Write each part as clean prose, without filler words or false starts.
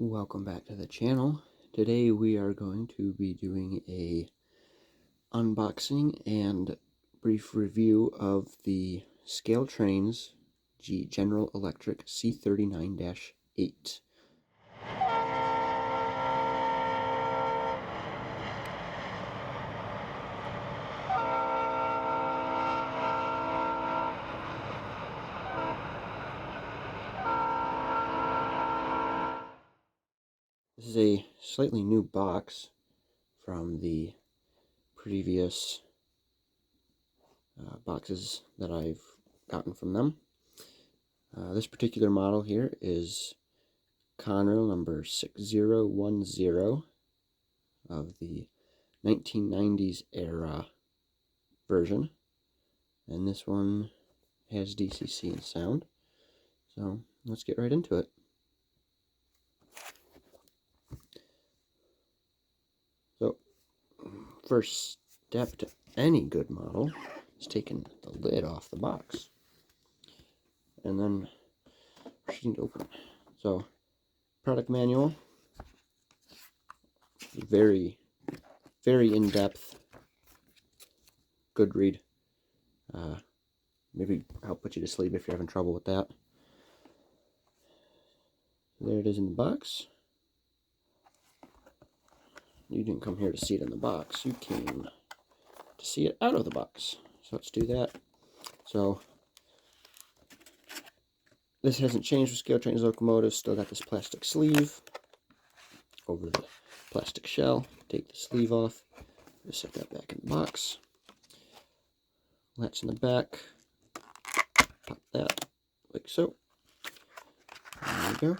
Welcome back to the channel. Today we are going to be doing a unboxing and brief review of the ScaleTrains General Electric C39-8. This is a slightly new box from the previous boxes that I've gotten from them. This particular model here is Conrail number 6010 of the 1990s era version, and this one has DCC and sound, so let's get right into it. So first step to any good model is taking the lid off the box and then proceeding to open it. So product manual, very in-depth, good read. Maybe I'll put you to sleep if you're having trouble with that. There it is in the box. You didn't come here to see it in the box, you came to see it out of the box. So let's do that. So this hasn't changed with ScaleTrains locomotives. Still got this plastic sleeve over the plastic shell. Take the sleeve off. Just set that back in the box. Latch in the back. Pop that like so. There we go.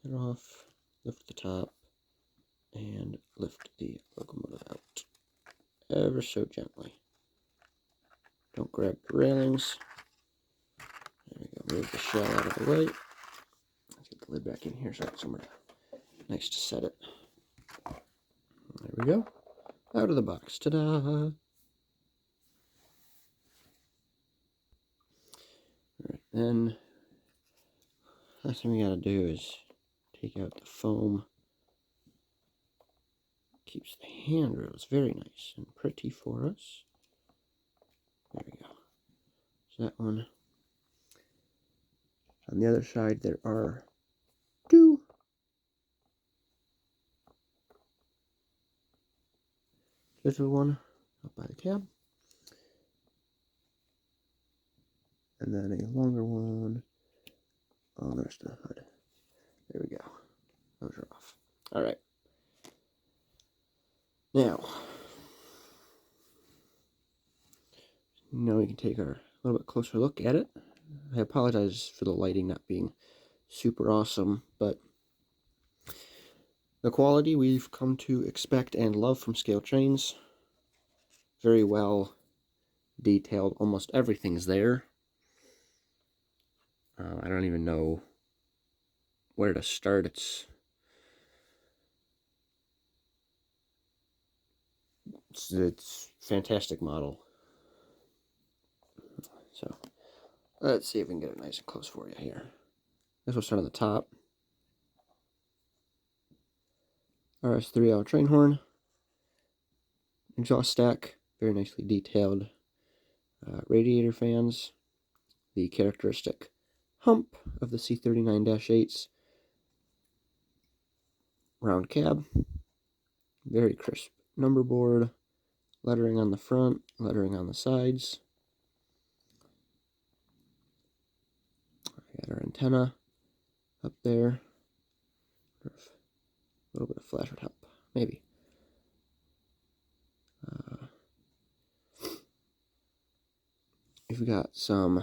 Get off. Lift the top. And lift the locomotive out ever so gently. Don't grab the railings. There we go. Move the shell out of the way. Let's get the lid back in here so I got somewhere nice to set it. There we go. Out of the box. Ta-da! Alright, then last thing we gotta do is take out the foam. Keeps the handrails very nice and pretty for us. There we go. So that one. On the other side there are two. Little one up by the cab. And then a longer one on the rest of the hood. There we go. Those are off. Alright. Now we can take a little bit closer look at it. I apologize for the lighting not being super awesome, but the quality we've come to expect and love from ScaleTrains. Very well detailed. Almost everything's there. I don't even know where to start. It's fantastic model. So let's see if we can get it nice and close for you here. This will start on the top. RS3L train horn, exhaust stack, very nicely detailed. Radiator fans, the characteristic hump of the C39-8's, round cab, very crisp number board, lettering on the front, lettering on the sides. Got our antenna up there. A little bit of flash would help, maybe. We've got some,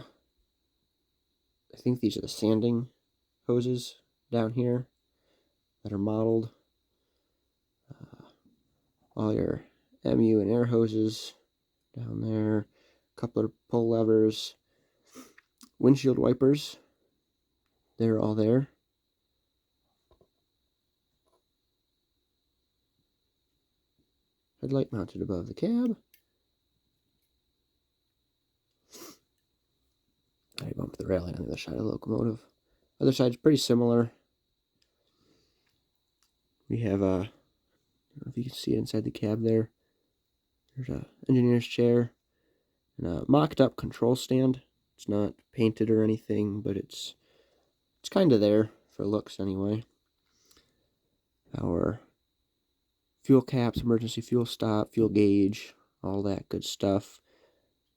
I think these are the sanding hoses down here that are modeled. All your MU and air hoses down there. A couple of pull levers. Windshield wipers. They're all there. Headlight mounted above the cab. I bump the railing on the other side of the locomotive. Other side's pretty similar. We have a, I don't know if you can see it inside the cab there. There's a engineer's chair and a mocked up control stand. It's not painted or anything, but it's kind of there for looks anyway. Our fuel caps, emergency fuel stop, fuel gauge, all that good stuff.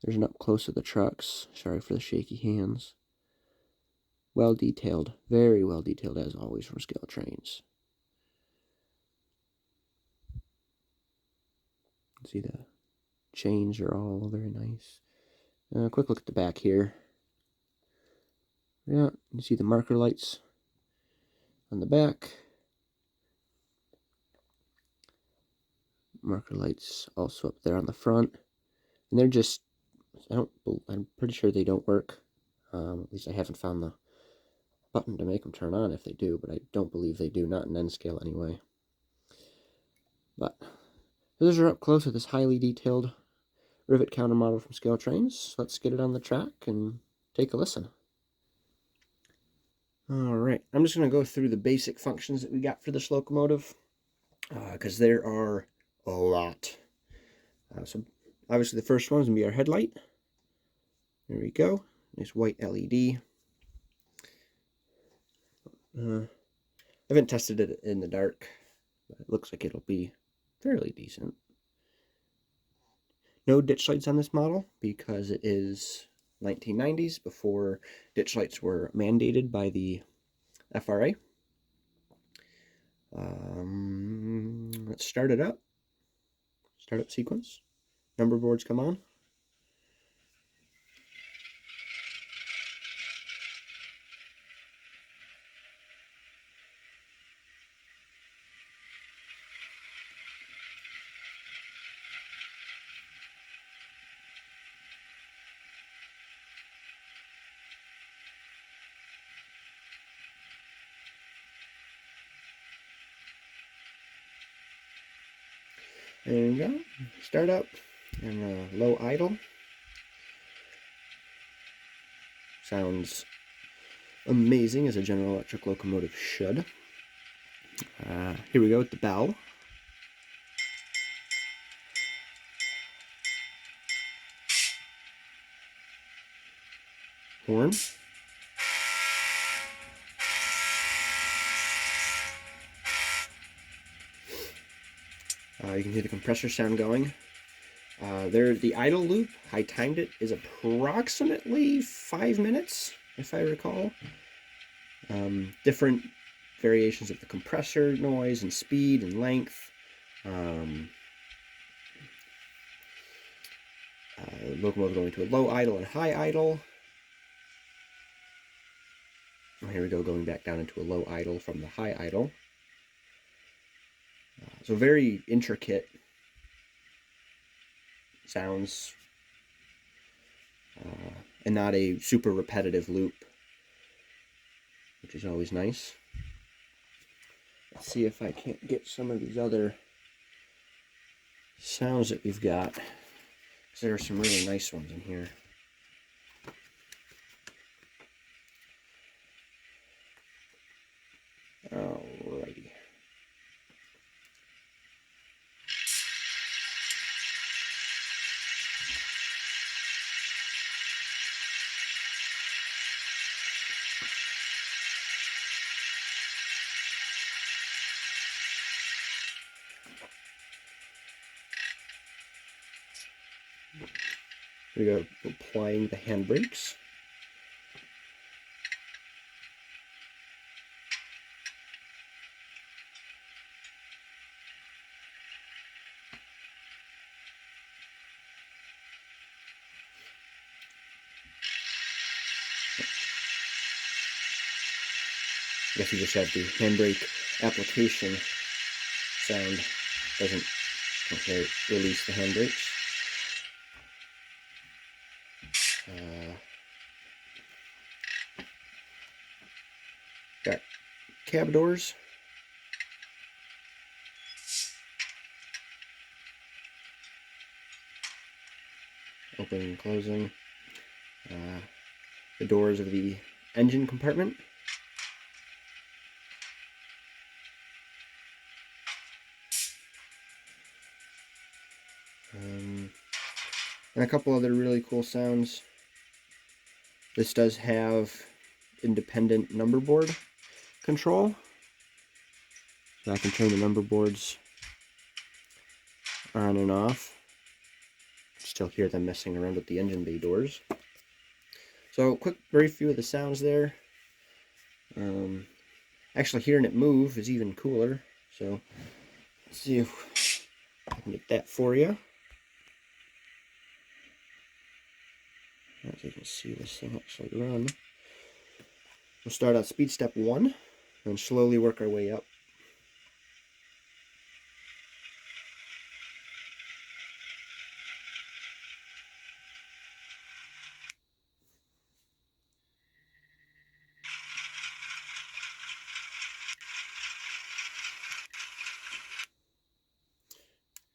There's an up close of the trucks. Sorry for the shaky hands. Well detailed, very well detailed as always from ScaleTrains. See the chains are all very nice. Quick look at the back here. Yeah, you see the marker lights on the back. Marker lights also up there on the front. And they're just, I'm pretty sure they don't work. At least I haven't found the button to make them turn on if they do, but I don't believe they do, not in N-scale anyway. But those are up close with this highly detailed rivet counter model from ScaleTrains. Let's get it on the track and take a listen. Alright, I'm just going to go through the basic functions that we got for this locomotive, because there are a lot. So obviously the first one is going to be our headlight. There we go, nice white LED. I haven't tested it in the dark, but it looks like it'll be fairly decent. No ditch lights on this model because it is 1990s, before ditch lights were mandated by the FRA. Let's start it up. Startup sequence. Number boards come on. There you go. Start up and low idle. Sounds amazing, as a General Electric locomotive should. Here we go with the bell. Horn. You can hear the compressor sound going. The idle loop, I timed it, is approximately 5 minutes, if I recall. Different variations of the compressor noise and speed and length. Locomotive going to a low idle and high idle. Oh, here we go, going back down into a low idle from the high idle. So very intricate sounds, and not a super repetitive loop, which is always nice. Let's see if I can't get some of these other sounds that we've got, because there are some really nice ones in here. Alrighty. We go applying the handbrakes. I guess you just have the handbrake application sound. Doesn't release the handbrakes. Got cab doors. Opening and closing. the doors of the engine compartment. And a couple other really cool sounds. This does have independent number board control, so I can turn the number boards on and off. Still hear them messing around with the engine bay doors. So quick brief view of the sounds there. Actually hearing it move is even cooler, so let's see if I can get that for you. As you can see, this thing actually run. We'll start at speed step 1 and slowly work our way up.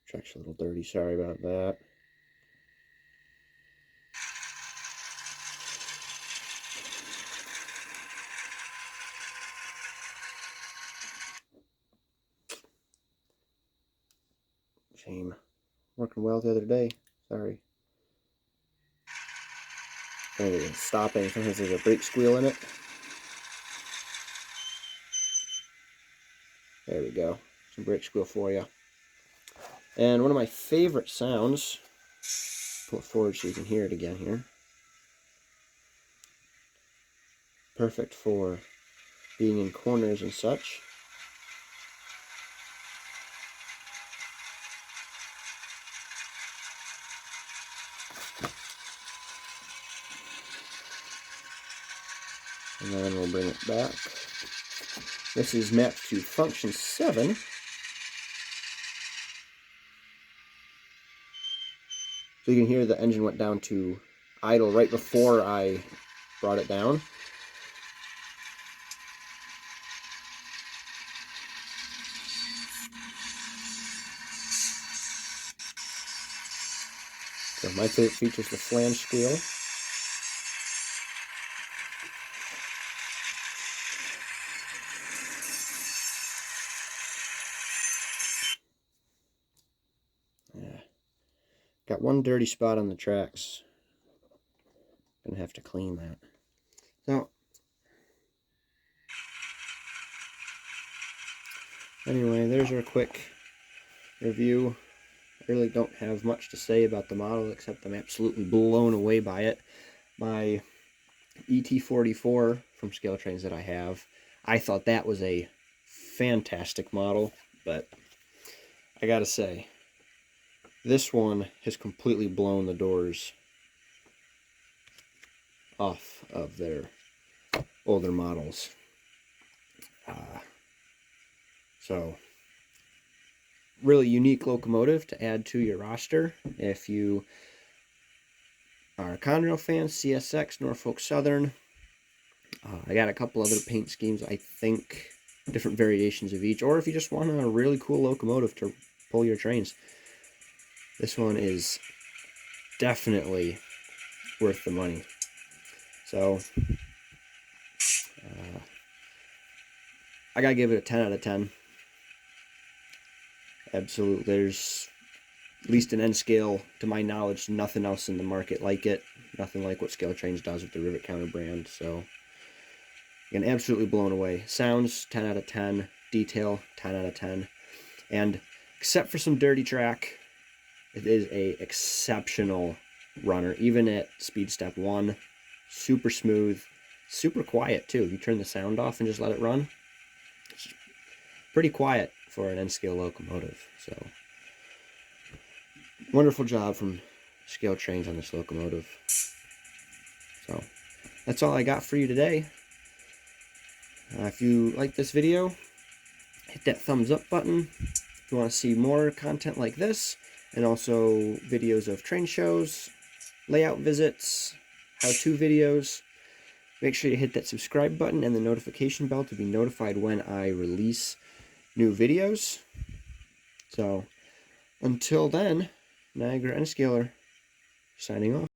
Track's a little dirty, sorry about that. Shame. Working well the other day. Sorry. It's stopping. Sometimes there's a brake squeal in it. There we go. Some brake squeal for you. And one of my favorite sounds, pull it forward so you can hear it again here. Perfect for being in corners and such. And then we'll bring it back. This is mapped to function 7. So you can hear the engine went down to idle right before I brought it down. So my favorite feature is the flange squeal. Got one dirty spot on the tracks. Gonna have to clean that. So, anyway, there's our quick review. I really don't have much to say about the model except I'm absolutely blown away by it. My ET44 from ScaleTrains that I have, I thought that was a fantastic model, but I gotta say, this one has completely blown the doors off of their older models. So, really unique locomotive to add to your roster. If you are a Conrail fan, CSX, Norfolk Southern. I got a couple other paint schemes, I think, different variations of each. Or if you just want a really cool locomotive to pull your trains. This one is definitely worth the money. So, I gotta give it a 10 out of 10. Absolutely. There's, at least in N scale, to my knowledge, nothing else in the market like it. Nothing like what ScaleTrains does with the Rivet Counter brand. So, again, absolutely blown away. Sounds, 10 out of 10. Detail, 10 out of 10. And except for some dirty track, it is a exceptional runner. Even at speed step 1, super smooth, super quiet too. If you turn the sound off and just let it run, it's pretty quiet for an N-scale locomotive. So, wonderful job from ScaleTrains on this locomotive. So, that's all I got for you today. If you like this video, hit that thumbs up button. If you want to see more content like this, and also videos of train shows, layout visits, how-to videos, make sure you hit that subscribe button and the notification bell to be notified when I release new videos. So, until then, Niagara N-Scaler signing off.